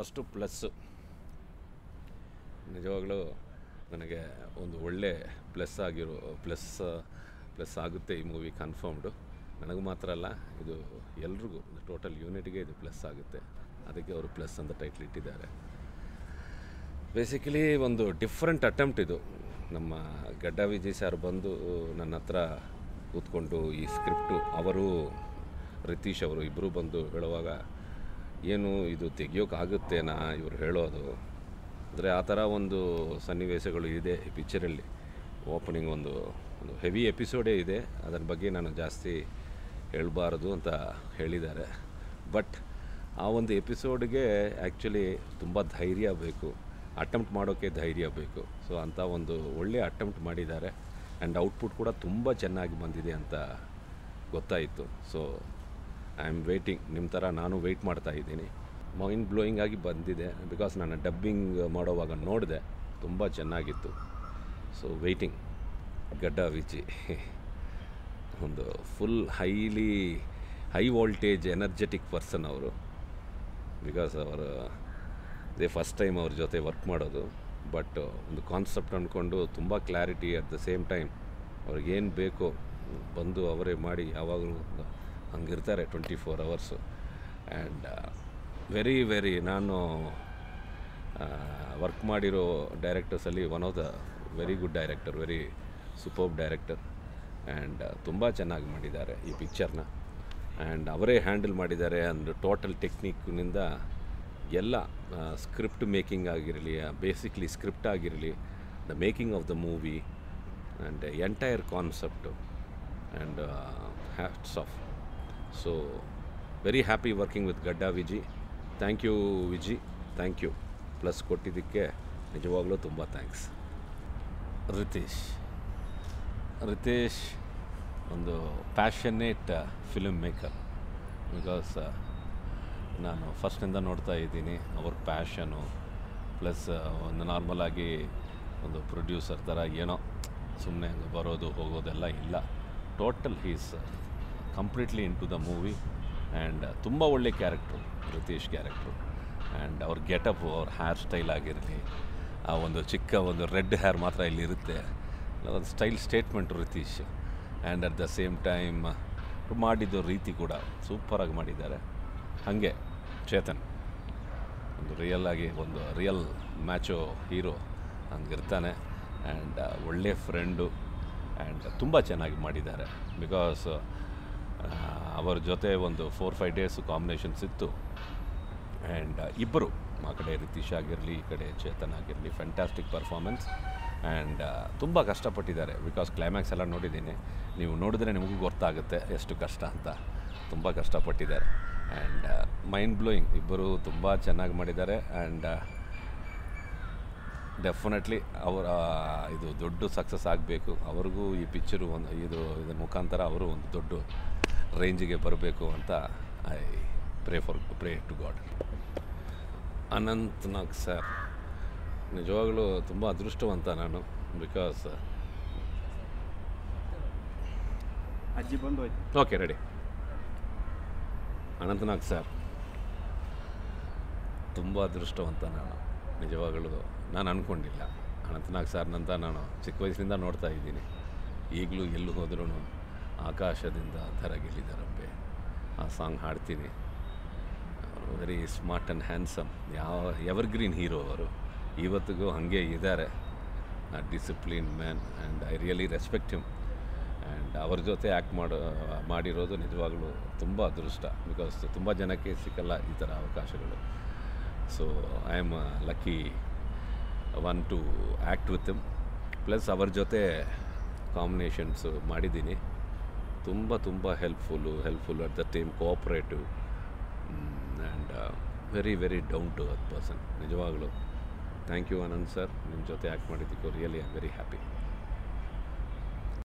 Foremost plus. ನಿಜವಾಗ್ಲೂ ನನಗೆ ಒಂದು ಒಳ್ಳೆ ಪ್ಲಸ್ ಆಗುತ್ತೆ ಈ ಮೂವಿ ಕನ್ಫರ್ಮ್ಡು. ನನಗೆ ಮಾತ್ರ ಅಲ್ಲ, ಇದು ಎಲ್ರಿಗೂ ಟೋಟಲ್ ಯೂನಿಟ್ಗೆ ಇದು ಪ್ಲಸ್ ಆಗುತ್ತೆ. ಅದಕ್ಕೆ ಅವರು ಪ್ಲಸ್ ಅಂತ ಟೈಟ್ಲ್ ಇಟ್ಟಿದ್ದಾರೆ. ಬೇಸಿಕಲಿ ಒಂದು ಡಿಫ್ರೆಂಟ್ ಅಟೆಂಪ್ಟ್ ಇದು. ನಮ್ಮ ಗಡ್ಡ ವಿಜಯ್ ಸರ್ ಬಂದು ನನ್ನ ಹತ್ರ ಕೂತ್ಕೊಂಡು ಈ ಸ್ಕ್ರಿಪ್ಟು ಅವರು ರಿತೀಶ್ ಅವರು ಇಬ್ಬರು ಬಂದು ಹೇಳುವಾಗ ಏನು ಇದು ತೆಗಿಯೋಕ್ಕಾಗುತ್ತೇನಾ ಇವರು ಹೇಳೋದು ಅಂದರೆ ಆ ಥರ ಒಂದು ಸನ್ನಿವೇಶಗಳು ಇದೆ ಈ ಪಿಕ್ಚರಲ್ಲಿ. ಓಪನಿಂಗ್ ಒಂದು ಹೆವಿ ಎಪಿಸೋಡೇ ಇದೆ, ಅದರ ಬಗ್ಗೆ ನಾನು ಜಾಸ್ತಿ ಹೇಳಬಾರ್ದು ಅಂತ ಹೇಳಿದ್ದಾರೆ. ಬಟ್ ಆ ಒಂದು ಎಪಿಸೋಡ್ಗೆ ಆ್ಯಕ್ಚುಲಿ ತುಂಬ ಧೈರ್ಯ ಬೇಕು, ಅಟೆಂಪ್ಟ್ ಮಾಡೋಕ್ಕೆ ಧೈರ್ಯ ಬೇಕು. ಸೊ ಅಂಥ ಒಂದು ಒಳ್ಳೆಯ ಅಟೆಂಪ್ಟ್ ಮಾಡಿದ್ದಾರೆ. ಆ್ಯಂಡ್ ಔಟ್ಪುಟ್ ಕೂಡ ತುಂಬ ಚೆನ್ನಾಗಿ ಬಂದಿದೆ ಅಂತ ಗೊತ್ತಾಯಿತು. ಸೊ ಐ ಆಮ್ ವೇಟಿಂಗ್, ನಿಮ್ಮ ಥರ ನಾನು ವೆಯ್ಟ್ ಮಾಡ್ತಾ ಇದ್ದೀನಿ. ಮೈಂಡ್ ಬ್ಲೋಯಿಂಗ್ ಆಗಿ ಬಂದಿದೆ, ಬಿಕಾಸ್ ನಾನು ಡಬ್ಬಿಂಗ್ ಮಾಡೋವಾಗ ನೋಡಿದೆ, ತುಂಬ ಚೆನ್ನಾಗಿತ್ತು. So waiting. ಗಡ್ಡ ವಿಜಿ ಒಂದು full high voltage energetic person ಅವರು. ಬಿಕಾಸ್ ಅವರು ಇದೇ ಫಸ್ಟ್ ಟೈಮ್ ಅವ್ರ ಜೊತೆ ವರ್ಕ್ ಮಾಡೋದು. ಬಟ್ ಒಂದು ಕಾನ್ಸೆಪ್ಟ್ ಅಂದ್ಕೊಂಡು ತುಂಬ clarity, at the same time ಅವ್ರಿಗೇನು ಬೇಕೋ ಬಂದು ಅವರೇ ಮಾಡಿ ಯಾವಾಗಲೂ ಹಂಗಿರ್ತಾರೆ 24 hours. ಆ್ಯಂಡ್ ವೆರಿ ನಾನು ವರ್ಕ್ ಮಾಡಿರೋ ಡೈರೆಕ್ಟರ್ಸಲ್ಲಿ one of the very good director, very superb director. And ತುಂಬ ಚೆನ್ನಾಗಿ ಮಾಡಿದ್ದಾರೆ ಈ ಪಿಕ್ಚರ್ನ. ಆ್ಯಂಡ್ ಅವರೇ ಹ್ಯಾಂಡಲ್ ಮಾಡಿದ್ದಾರೆ. ಆ್ಯಂಡ್ ಟೋಟಲ್ ಟೆಕ್ನಿಕ್ನಿಂದ ಎಲ್ಲ ಸ್ಕ್ರಿಪ್ಟ್ ಮೇಕಿಂಗ್ ಆಗಿರಲಿ, ಬೇಸಿಕ್ಲಿ ಸ್ಕ್ರಿಪ್ಟ್ ಆಗಿರಲಿ, the making of the movie and entire concept and hats off. So very happy working with ಗಡ್ಡ Viji. Thank you Viji, thank you. Plus ಕೊಟ್ಟಿದ್ದಕ್ಕೆ ನಿಜವಾಗ್ಲೂ ತುಂಬ ಥ್ಯಾಂಕ್ಸ್. ರಿತೇಶ್ ಒಂದು ಪ್ಯಾಷನೇಟ್ ಫಿಲ್ಮ್ ಮೇಕರ್. ಬಿಕಾಸ್ ನಾನು ಫಸ್ಟಿಂದ ನೋಡ್ತಾ ಇದ್ದೀನಿ ಅವ್ರ ಪ್ಯಾಷನು. ಪ್ಲಸ್ ಒಂದು ನಾರ್ಮಲಾಗಿ ಒಂದು ಪ್ರೊಡ್ಯೂಸರ್ ಥರ ಏನೋ ಸುಮ್ಮನೆ ಬರೋದು ಹೋಗೋದೆಲ್ಲ ಇಲ್ಲ. Total he's completely into the movie. And ತುಂಬ ಒಳ್ಳೆ ಕ್ಯಾರೆಕ್ಟ್ರು ರಿತೇಶ್ ಕ್ಯಾರೆಕ್ಟ್ರು. ಆ್ಯಂಡ್ ಅವ್ರ ಗೆಟಪ್, ಅವ್ರ ಹೇರ್ ಸ್ಟೈಲ್ ಆಗಿರಲಿ, ಆ ಒಂದು ಚಿಕ್ಕ ಒಂದು ರೆಡ್ ಹೇರ್ ಮಾತ್ರ ಇಲ್ಲಿರುತ್ತೆ, ಒಂದು style statement Ritesh. And at the same time ಮಾಡಿದ್ದು ರೀತಿ ಕೂಡ ಸೂಪರಾಗಿ ಮಾಡಿದ್ದಾರೆ. ಹಾಗೆ ಚೇತನ್ ಒಂದು ರಿಯಲ್ ಮ್ಯಾಚೋ ಹೀರೋ ಹಂಗಿರ್ತಾನೆ. ಆ್ಯಂಡ್ ಒಳ್ಳೆ ಫ್ರೆಂಡು. ಆ್ಯಂಡ್ ತುಂಬ ಚೆನ್ನಾಗಿ ಮಾಡಿದ್ದಾರೆ. ಬಿಕಾಸ್ ಅವರ ಜೊತೆ ಒಂದು 4-5 days ಕಾಂಬಿನೇಷನ್ಸ್ ಇತ್ತು. ಆ್ಯಂಡ್ ಇಬ್ಬರು, ಆ ಕಡೆ ರಿತೀಶ್ ಆಗಿರಲಿ, ಈ ಕಡೆ ಚೇತನ್ ಆಗಿರಲಿ, ಫ್ಯಾಂಟಾಸ್ಟಿಕ್ ಪರ್ಫಾರ್ಮೆನ್ಸ್. ಆ್ಯಂಡ್ ತುಂಬ ಕಷ್ಟಪಟ್ಟಿದ್ದಾರೆ. ಬಿಕಾಸ್ ಕ್ಲೈಮ್ಯಾಕ್ಸ್ ಎಲ್ಲ ನೋಡಿದ್ದೀನಿ, ನೀವು ನೋಡಿದ್ರೆ ನಿಮಗೂ ಗೊತ್ತಾಗುತ್ತೆ ಎಷ್ಟು ಕಷ್ಟ ಅಂತ. ತುಂಬ ಕಷ್ಟಪಟ್ಟಿದ್ದಾರೆ. And mind blowing. ಇಬ್ಬರು ತುಂಬ ಚೆನ್ನಾಗಿ ಮಾಡಿದ್ದಾರೆ. ಆ್ಯಂಡ್ ಡೆಫಿನೆಟ್ಲಿ ಇದು ದೊಡ್ಡ ಸಕ್ಸಸ್ ಆಗಬೇಕು. ಅವ್ರಿಗೂ ಈ ಪಿಕ್ಚರು ಇದರ ಮುಖಾಂತರ ಅವರು ಒಂದು ದೊಡ್ಡ ರೇಂಜಿಗೆ ಬರಬೇಕು ಅಂತ I pray to God. Anant Nag sir ನಿಜವಾಗಲೂ ತುಂಬ ಅದೃಷ್ಟವಂತ ನಾನು. ಬಿಕಾಸ್ ಅಜ್ಜಿ ಬಂದು ಹೋಯ್ತು. Okay, ready. Anant Nag sir ತುಂಬ ಅದೃಷ್ಟವಂತ ನಾನು. ನಿಜವಾಗಲೂ ನಾನು ಅಂದ್ಕೊಂಡಿಲ್ಲ ಅನಂತ್ ನಾಗ್ ಸರ್ನಂತ. ನಾನು ಚಿಕ್ಕ ವಯಸ್ಸಿನಿಂದ ನೋಡ್ತಾ ಇದ್ದೀನಿ. ಈಗಲೂ ಎಲ್ಲೂ ಹೋದ್ರೂ ಆಕಾಶದಿಂದ ಧರೆಗಿಳಿದರಂಬೆ ಆ ಸಾಂಗ್ ಹಾಡ್ತೀನಿ. Very smart and handsome, evergreen hero ಅವರು. ಇವತ್ತಿಗೂ ಹಾಗೆ ಇದ್ದಾರೆ. Discipline man. And I really respect him. And ಅವ್ರ ಜೊತೆ ಆ್ಯಕ್ಟ್ ಮಾಡಿರೋದು ನಿಜವಾಗ್ಲೂ ತುಂಬ ಅದೃಷ್ಟ. ಬಿಕಾಸ್ ತುಂಬ ಜನಕ್ಕೆ ಸಿಕ್ಕಲ್ಲ ಈ ಥರ ಅವಕಾಶಗಳು. So I am lucky one to act with him. Plus ಅವ್ರ ಜೊತೆ ಕಾಂಬಿನೇಷನ್ಸು ಮಾಡಿದ್ದೀನಿ. ತುಂಬ helpful at the time cooperative. And very down to earth person. ನಿಜವಾಗ್ಲೂ ಥ್ಯಾಂಕ್ ಯು ಅನಂತ್ ಸರ್. ನಿಮ್ಮ ಜೊತೆ ಆ್ಯಕ್ಟ್ ಮಾಡಿದ್ದಕ್ಕೂ really I am very happy.